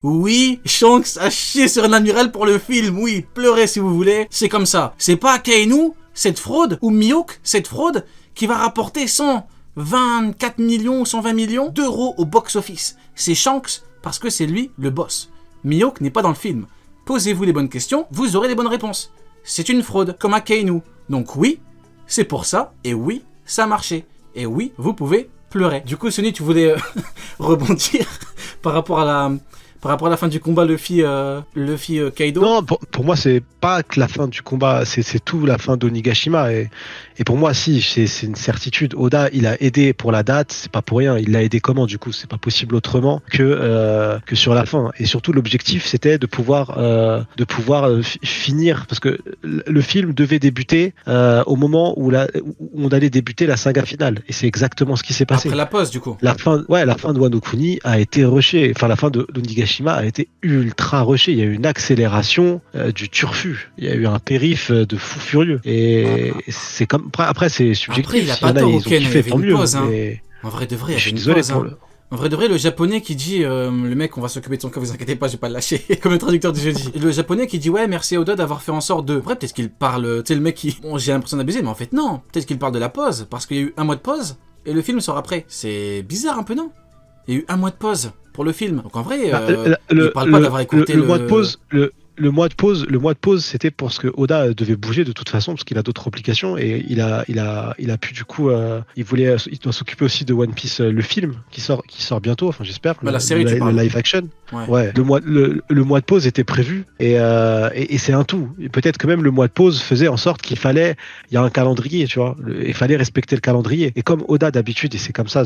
Oui, Shanks a chié sur un amiral pour le film, oui, pleurez si vous voulez, c'est comme ça. C'est pas Akainu, cette fraude, ou Mihawk, cette fraude, qui va rapporter 124 millions ou 120 millions d'euros au box-office. C'est Shanks parce que c'est lui le boss. Mihawk n'est pas dans le film. Posez-vous les bonnes questions, vous aurez les bonnes réponses. C'est une fraude, comme Akainu. Donc oui, c'est pour ça, et oui, ça a marché. Et oui, vous pouvez pleurer. Du coup, Sony, tu voulais rebondir par rapport à la fin du combat Luffy Kaido. Non, pour moi, c'est pas que la fin du combat, c'est tout la fin d'Onigashima. Et pour moi, si, c'est une certitude. Oda, il a aidé pour la date, c'est pas pour rien. Il l'a aidé comment, du coup? C'est pas possible autrement que sur la fin. Et surtout, l'objectif, c'était de pouvoir finir. Parce que le film devait débuter au moment où on allait débuter la saga finale. Et c'est exactement ce qui s'est passé. Après la pause, du coup. La fin de Wano Kuni a été rushée. Enfin, la fin d'Onigashima a été ultra rushée. Il y a eu une accélération du turfu. Il y a eu un périph de fou furieux. Et c'est comme après c'est subjectif. Après, il a pas tort. Ok, il y avait une pause. Hein. Mais... En vrai de vrai, il y je avait suis une désolé pause. pour Hein. En vrai de vrai, le japonais qui dit le mec, on va s'occuper de son cas, vous inquiétez pas, je vais pas le lâcher, comme le traducteur du jeudi. Le japonais qui dit ouais, merci à Oda d'avoir fait en sorte de. Après, peut-être qu'il parle, tu sais, le mec qui. Bon, j'ai l'impression d'abuser, mais en fait, non. Peut-être qu'il parle de la pause, parce qu'il y a eu un mois de pause, et le film sort après. C'est bizarre un peu, non? Il y a eu un mois de pause pour le film. Donc en vrai, il parle pas d'avoir écouté le mois de pause. Le mois de pause, c'était parce que Oda devait bouger de toute façon parce qu'il a d'autres obligations et il a pu du coup, il doit s'occuper aussi de One Piece, le film qui sort bientôt, enfin j'espère. La série, le live action. Ouais. Le mois de pause était prévu et c'est un tout. Et peut-être que même le mois de pause faisait en sorte il y a un calendrier, tu vois. Il fallait respecter le calendrier. Et comme Oda d'habitude, et c'est comme ça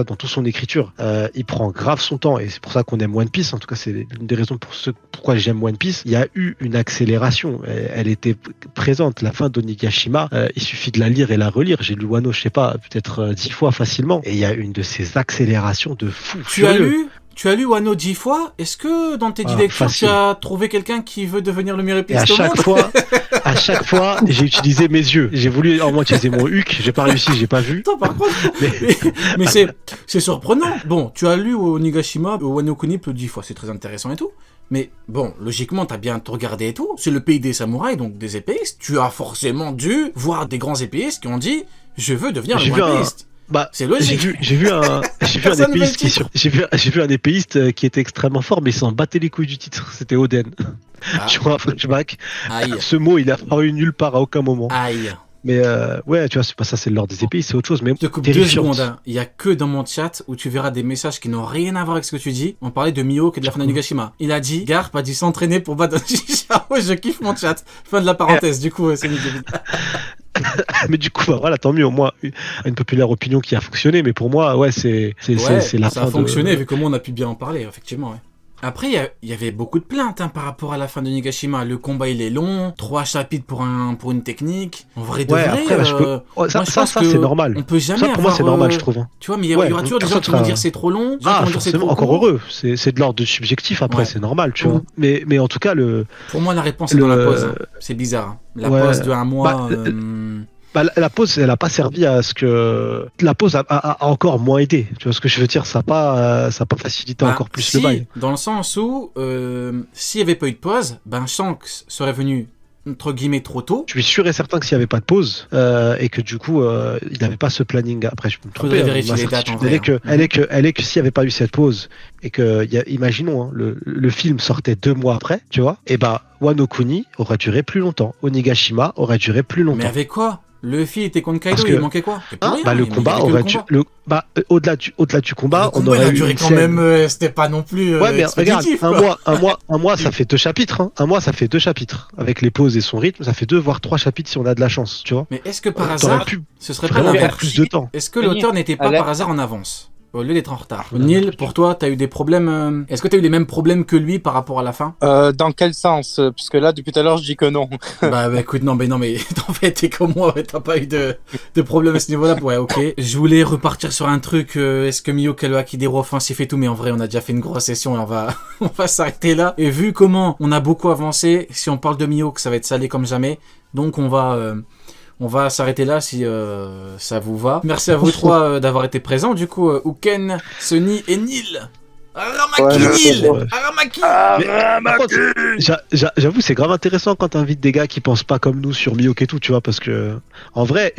dans toute son écriture, il prend grave son temps et c'est pour ça qu'on aime One Piece. En tout cas, c'est l'une des raisons pourquoi j'aime One Piece. Il y a eu une accélération, elle était présente. La fin d'Onigashima, il suffit de la lire et la relire. J'ai lu Wano, je sais pas, peut-être 10 fois facilement, et il y a une de ces accélérations de fou. Tu as lu Wano 10 fois? Est-ce que dans tes 10 lectures, tu as trouvé quelqu'un qui veut devenir le meilleur épéiste au monde? À chaque fois, j'ai utilisé mes yeux. J'ai voulu en moins utiliser mon huc, j'ai pas réussi, j'ai pas vu. Attends, par contre, mais c'est surprenant. Bon, tu as lu Onigashima, Wano Kuni plus de 10 fois, c'est très intéressant et tout. Mais bon, logiquement, t'as bien tout regardé et tout. C'est le pays des samouraïs, donc des épéistes. Tu as forcément dû voir des grands épéistes qui ont dit « Je veux devenir le grand épéiste ». C'est logique. J'ai vu un épéiste qui était extrêmement fort, mais il s'en battait les couilles du titre. C'était Oden. Tu vois un flashback. Ce mot, il a apparu nulle part à aucun moment. Aïe. Mais ouais, tu vois, c'est pas ça, c'est l'ordre des épées, c'est autre chose. Mais je te coupe 2 secondes. Hein. Il y a que dans mon chat où tu verras des messages qui n'ont rien à voir avec ce que tu dis. On parlait de Mihawk et de la fin d'Onigashima. Il a dit, Garp a dû s'entraîner pour battre Shao. Je kiffe mon chat. Fin de la parenthèse. Du coup, c'est nickel. Mais du coup, bah, voilà, tant mieux. Au moins, une populaire opinion qui a fonctionné. Mais pour moi, ouais, c'est la fin. Ça a fonctionné vu comment on a pu bien en parler, effectivement. Ouais. Après, il y avait beaucoup de plaintes par rapport à la fin de Onigashima. Le combat, il est long, 3 chapitres pour une technique. En vrai de vrai, après, ça c'est normal. On peut jamais ça, pour moi, c'est normal, je trouve. Tu vois, mais il y aura toujours des gens qui vont dire c'est trop long. Forcément, encore heureux. C'est de l'ordre de subjectif, après, c'est normal, tu vois. Mais en tout cas, pour moi, la réponse est dans la pause. C'est bizarre. La pause de un mois... la pause, elle n'a pas servi à ce que... La pause a encore moins aidé. Tu vois ce que je veux dire? Ça n'a pas facilité encore plus le bail. Dans le sens où, s'il n'y avait pas eu de pause, Shanks serait venu, entre guillemets, trop tôt. Je suis sûr et certain que s'il n'y avait pas de pause, et que du coup, il n'avait pas ce planning. Après, je peux me tromper. Vérifier les dates en vrai. Elle est que s'il n'y avait pas eu cette pause, et que, imaginons, hein, le film sortait 2 mois après, tu vois, et Wano Kuni aurait duré plus longtemps. Onigashima aurait duré plus longtemps. Mais avec quoi? Luffy était contre Kaido, il manquait quoi? Le combat aurait dû... Au-delà du combat, on aurait duré quand même, c'était pas non plus mais regarde, un mois, ça fait 2 chapitres. Hein. Un mois, ça fait 2 chapitres. Avec les pauses et son rythme, ça fait 2 voire 3 chapitres si on a de la chance, tu vois. Mais est-ce que par hasard, ce serait pas l'inverse plus de temps? Est-ce que l'auteur n'était pas par hasard en avance au lieu d'être en retard? Neil, pour toi, t'as eu des problèmes. Est-ce que t'as eu les mêmes problèmes que lui par rapport à la fin? Dans quel sens? Parce que là, depuis tout à l'heure, je dis que non. Écoute, non, mais en fait, t'es comme moi, t'as pas eu de problème à ce niveau-là. Ouais, ok. Je voulais repartir sur un truc. Est-ce que Mihawk a le haki des roues offensifs et tout? Mais en vrai, on a déjà fait une grosse session et on va s'arrêter là. Et vu comment on a beaucoup avancé, si on parle de Mihawk, ça va être salé comme jamais. Donc, on va s'arrêter là si ça vous va. Merci à vous 3 d'avoir été présents. Du coup, Uken, Sony et Neil. Aramakil. Ouais. Par contre, j'avoue, c'est grave intéressant quand t'invites des gars qui pensent pas comme nous sur Miyok et tout, tu vois, parce que en vrai,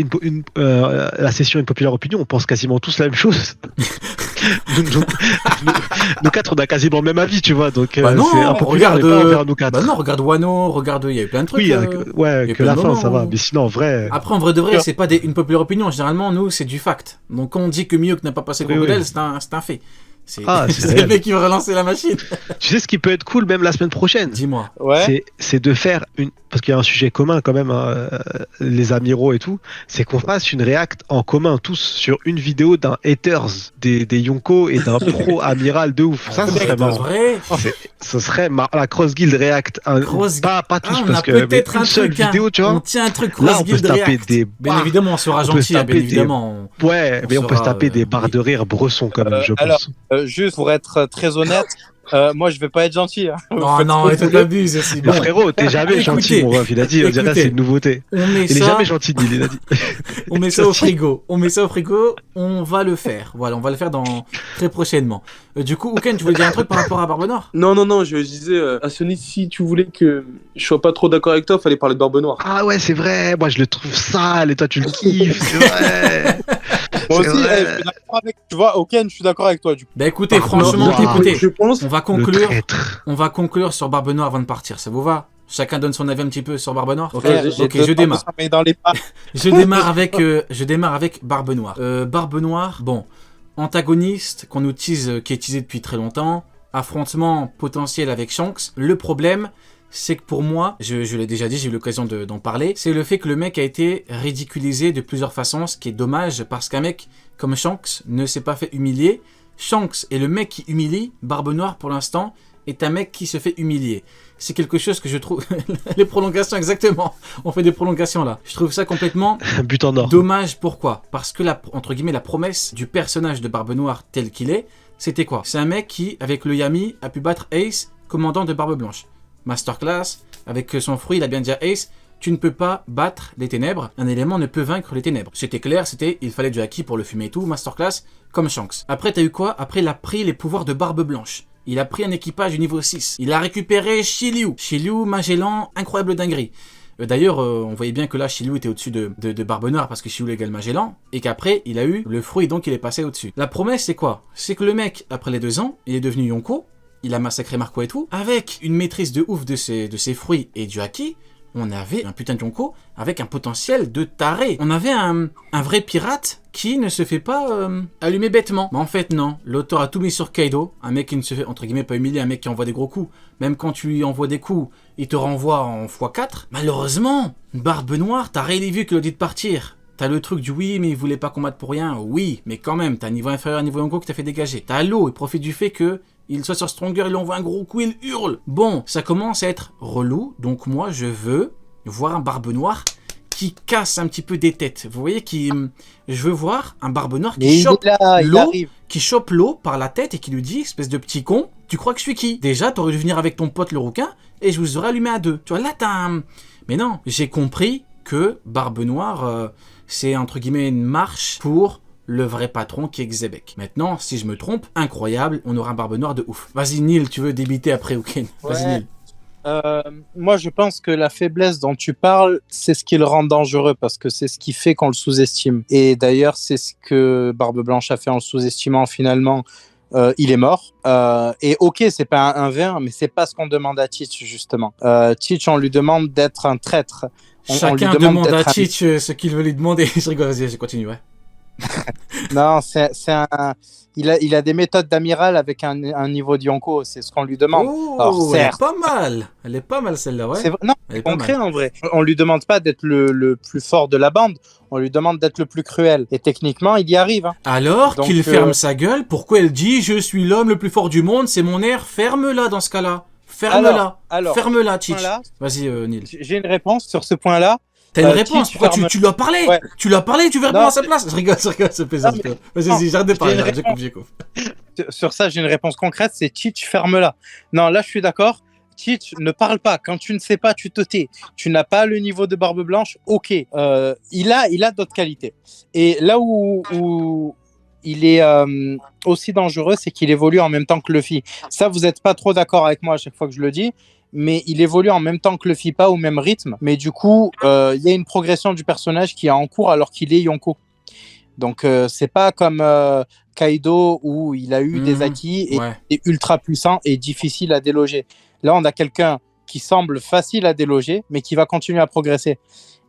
la session Une populaire opinion, on pense quasiment tous la même chose. Nous quatre, on a quasiment le même avis, tu vois, donc Bah non, c'est impopulaire, regarde, mais pas envers nous quatre. bah non, regarde Wano, regarde, il y a eu plein de trucs. Oui, il y a que plein la de fin, ça moments va, où- mais sinon, en vrai. Après, en vrai de vrai, c'est pas une populaire opinion. Généralement, nous, c'est du fact. Donc, quand on dit que Miyok n'a pas passé Oui, Crocodile, oui. c'est un fait. C'est C'est c'est le réel. mec qui va relancer la machine. Tu sais ce qui peut être cool, même la semaine prochaine? Dis-moi. Ouais. C'est de faire une, parce qu'il y a un sujet commun quand même, hein, les amiraux et tout, c'est qu'on fasse une react en commun tous sur une vidéo d'un haters des Yonko et d'un pro amiral de ouf. Ça, ce serait marrant. vrai. Ce serait la Cross Guild react, pas tous on parce a que mais peut-être une un seule truc. vidéo, tu On vois. tient un truc Là, Cross on peut se Guild taper React. des Bien barres. évidemment, on sera On peut gentil, se hein, bien taper des- évidemment. Ouais, mais on peut se sera, taper des barres oui. de rire bressons quand même, je alors, pense. juste pour être très honnête, moi je vais pas être gentil. Hein. Vous Non, faites non, ce que et vous tu voulez. t'abuses aussi. Mais Bon, frérot, t'es jamais Écoutez, gentil, mon ref. Il a dit, on dirait écoutez, c'est une nouveauté. on met Il est ça. jamais gentil, Neil, il a dit. On met ça au frigo. On met ça au frigo. On va le faire. Voilà, on va le faire très prochainement. Du coup, Ouken, tu voulais dire un truc par rapport à Barbe Noire? Non, je disais à Sony, si tu voulais que je sois pas trop d'accord avec toi, fallait parler de Barbe Noire. Ah ouais, c'est vrai. Moi, je le trouve sale et toi, tu le kiffes. C'est vrai. Moi C'est aussi, vrai. je suis d'accord avec. Tu vois, Oken, je suis d'accord avec toi du coup. Bah écoutez, Barbe franchement, Noire. écoutez, Je pense. on va Le conclure. traître. On va conclure sur Barbe Noire avant de partir. Ça vous va? Chacun donne son avis un petit peu sur Barbe Noire. Ok, Vas-y, J'ai ok, deux je démarre. temps, mais dans les pas. Je démarre avec Barbe Noire. Barbe Noire, bon, antagoniste qu'on nous tease, qui est teasé depuis très longtemps, affrontement potentiel avec Shanks. Le problème, c'est que pour moi, je l'ai déjà dit, j'ai eu l'occasion d'en parler, c'est le fait que le mec a été ridiculisé de plusieurs façons, ce qui est dommage parce qu'un mec comme Shanks ne s'est pas fait humilier. Shanks est le mec qui humilie, Barbe Noire pour l'instant est un mec qui se fait humilier. C'est quelque chose que je trouve... Les prolongations, exactement. On fait des prolongations là. Je trouve ça complètement Un but en or. dommage. Pourquoi? Parce que, entre guillemets, la promesse du personnage de Barbe Noire tel qu'il est, c'était quoi? C'est un mec qui, avec le Yami, a pu battre Ace, commandant de Barbe Blanche. Masterclass, avec son fruit, il a bien dit à Ace, tu ne peux pas battre les ténèbres, un élément ne peut vaincre les ténèbres. C'était clair, il fallait du haki pour le fumer et tout, Masterclass, comme Shanks. Après, t'as eu quoi? Après, il a pris les pouvoirs de Barbe Blanche. Il a pris un équipage du niveau 6. Il a récupéré Shiryu. Shiryu, Magellan, incroyable dinguerie. D'ailleurs, on voyait bien que là, Shiryu était au-dessus de Barbe Noire parce que Shiryu égale Magellan. Et qu'après, il a eu le fruit, donc il est passé au-dessus. La promesse, c'est quoi? C'est que le mec, après les 2 ans, il est devenu Yonko. Il a massacré Marco et tout. Avec une maîtrise de ouf de ses fruits et du haki, on avait un putain de Yonko avec un potentiel de taré. On avait un vrai pirate qui ne se fait pas allumer bêtement. Mais en fait, non. L'auteur a tout mis sur Kaido. Un mec qui ne se fait, entre guillemets, pas humilier. Un mec qui envoie des gros coups. Même quand tu lui envoies des coups, il te renvoie en x4. Malheureusement, Barbe Noire, t'as Rayleigh vu qui le dit de partir. T'as le truc du oui, mais il voulait pas combattre pour rien. Oui, mais quand même, t'as un niveau inférieur à un niveau Yonko qui t'a fait dégager. T'as l'eau, il profite du fait que il soit sur Stronger, il lui envoie un gros coup, il hurle. Bon, ça commence à être relou, donc moi je veux voir un Barbe Noire qui casse un petit peu des têtes. Vous voyez, je veux voir un Barbe Noire Mais qui il chope est là, il l'eau, arrive. qui chope l'eau par la tête et qui lui dit, espèce de petit con, tu crois que je suis qui? Déjà, t'aurais dû venir avec ton pote le rouquin et je vous aurais allumé à 2. Tu vois, là t'as un... Mais non, j'ai compris que Barbe Noire, c'est entre guillemets une marche pour le vrai patron qui est Xebec. Maintenant, si je me trompe, incroyable, on aura un Barbe Noire de ouf. Vas-y Neil, tu veux débiter après Ouken? Vas-y Ouais. Neil. Moi, je pense que la faiblesse dont tu parles, c'est ce qui le rend dangereux parce que c'est ce qui fait qu'on le sous-estime. Et d'ailleurs, c'est ce que Barbe Blanche a fait en le sous-estimant finalement. Il est mort. Et ok, c'est pas un V1, mais c'est pas ce qu'on demande à Teach justement. Teach, on lui demande d'être un traître. On lui Chacun demande à d'être un- Teach ce qu'il veut lui demander. Je rigole, vas-y, je continue, ouais. Non, il a des méthodes d'amiral avec un niveau de Yonko, c'est ce qu'on lui demande. Alors, Oh, elle est certes, pas mal. Elle est pas mal celle-là, ouais. c'est vrai- non, Elle est c'est pas concret mal. en vrai. On lui demande pas d'être le plus fort de la bande, on lui demande d'être le plus cruel. Et techniquement, il y arrive. Hein. Alors Donc, qu'il ferme sa gueule, pourquoi elle dit je suis l'homme le plus fort du monde, c'est mon air, ferme-la dans ce cas-là. Ferme-la. Alors, Ferme-la, Teach. Voilà, Vas-y, Neil. j'ai une réponse sur ce point-là. T'as une réponse, Teach pourquoi ferme- tu lui as parlé? Ouais. Tu lui as parlé, tu veux répondre Non, à sa place? Je rigole, c'est plaisir. Non, mais- Vas-y, non, vas-y, j'arrête de parler, j'ai une j'écoute. Sur ça, j'ai une réponse concrète, c'est Teach, ferme-la. Non, là, je suis d'accord. Teach, ne parle pas. Quand tu ne sais pas, tu te tais. Tu n'as pas le niveau de Barbe Blanche, ok. Il a d'autres qualités. Et là où il est aussi dangereux, c'est qu'il évolue en même temps que Luffy. Ça, vous n'êtes pas trop d'accord avec moi à chaque fois que je le dis, mais il évolue en même temps que Luffy, pas au même rythme. Mais du coup, il y a une progression du personnage qui est en cours alors qu'il est Yonko. Donc, c'est pas comme Kaido où il a eu des acquis et est ultra puissant et difficile à déloger. Là, on a quelqu'un qui semble facile à déloger, mais qui va continuer à progresser.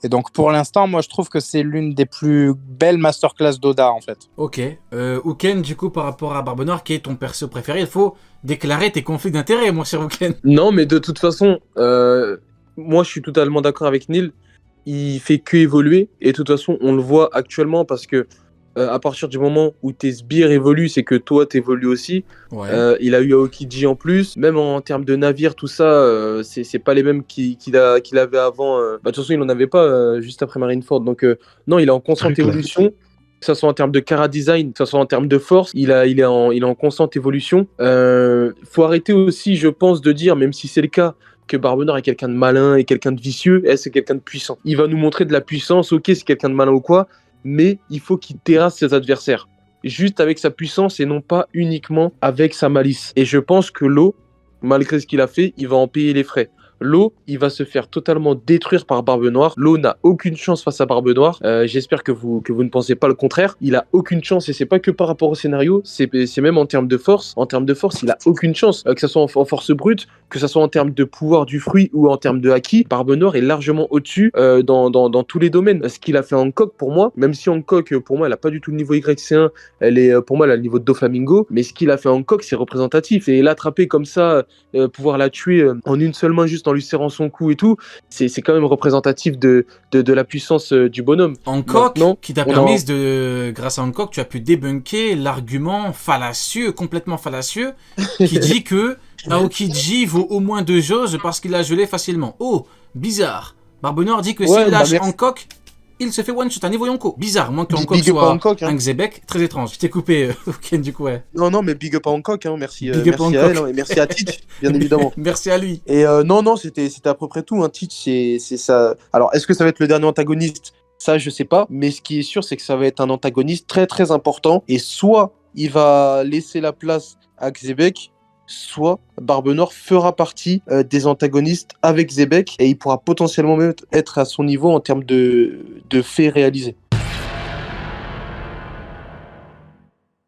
Et donc, pour l'instant, moi, je trouve que c'est l'une des plus belles masterclass d'Oda, en fait. Ok. Uken, du coup, par rapport à Barbe Noire, qui est ton perso préféré, il faut déclarer tes conflits d'intérêts, mon cher Uken. Non, mais de toute façon, moi, je suis totalement d'accord avec Neil. Il fait que évoluer. Et de toute façon, on le voit actuellement parce que à partir du moment où tes sbires évoluent, c'est que toi, t'évolues aussi. Il a eu Aokiji en plus. Même en termes de navire, tout ça, c'est pas les mêmes qu'il avait avant. De toute façon, il en avait pas juste après Marineford. Donc, non, il est en constante évolution. Que ce soit en termes de chara design, que ce soit en termes de force, il est en constante évolution. Faut arrêter aussi, je pense, de dire, même si c'est le cas, que Barbe Noire est quelqu'un de malin et quelqu'un de vicieux, et c'est quelqu'un de puissant. Il va nous montrer de la puissance, ok, c'est quelqu'un de malin ou quoi, mais il faut qu'il terrasse ses adversaires. Juste avec sa puissance et non pas uniquement avec sa malice. Et je pense que Law, malgré ce qu'il a fait, il va en payer les frais. Law, il va se faire totalement détruire par Barbe Noire. Law n'a aucune chance face à Barbe Noire. J'espère que vous ne pensez pas le contraire. Il a aucune chance et c'est pas que par rapport au scénario, c'est même en termes de force. En termes de force, il a aucune chance. Que ce soit en force brute, que ce soit en termes de pouvoir du fruit ou en termes de haki, Barbe Noire est largement au-dessus dans tous les domaines. Ce qu'il a fait en Hancock, pour moi, même si Hancock, pour moi, elle a pas du tout le niveau YC1, pour moi, elle a le niveau de Doflamingo, mais ce qu'il a fait en Hancock, c'est représentatif. Et l'attraper comme ça, pouvoir la tuer en une seule main, juste en lui serrant son cou et tout, c'est quand même représentatif de la puissance du bonhomme. Hancock, qui t'a permis grâce à Hancock, tu as pu débunker l'argument fallacieux, complètement fallacieux, qui dit que Aokiji vaut au moins 2 choses parce qu'il a gelé facilement. Oh, bizarre. Barbe Noire dit que s'il lâche Hancock, il se fait one shot à niveau Yonko. Bizarre, moins que Hancock soit un Xebec, très étrange. Je t'ai coupé, Ken, du coup, ouais. Non, mais big up à Hancock, hein. Merci à elle, et merci à Teach, bien évidemment. Merci à lui. Et non, c'était à peu près tout, hein. Teach, c'est ça. Alors, est-ce que ça va être le dernier antagoniste? Ça, je sais pas, mais ce qui est sûr, c'est que ça va être un antagoniste très, très important, et soit il va laisser la place à Xebec, soit Barbe Noire fera partie des antagonistes avec Xebec et il pourra potentiellement même être à son niveau en termes de faits réalisés.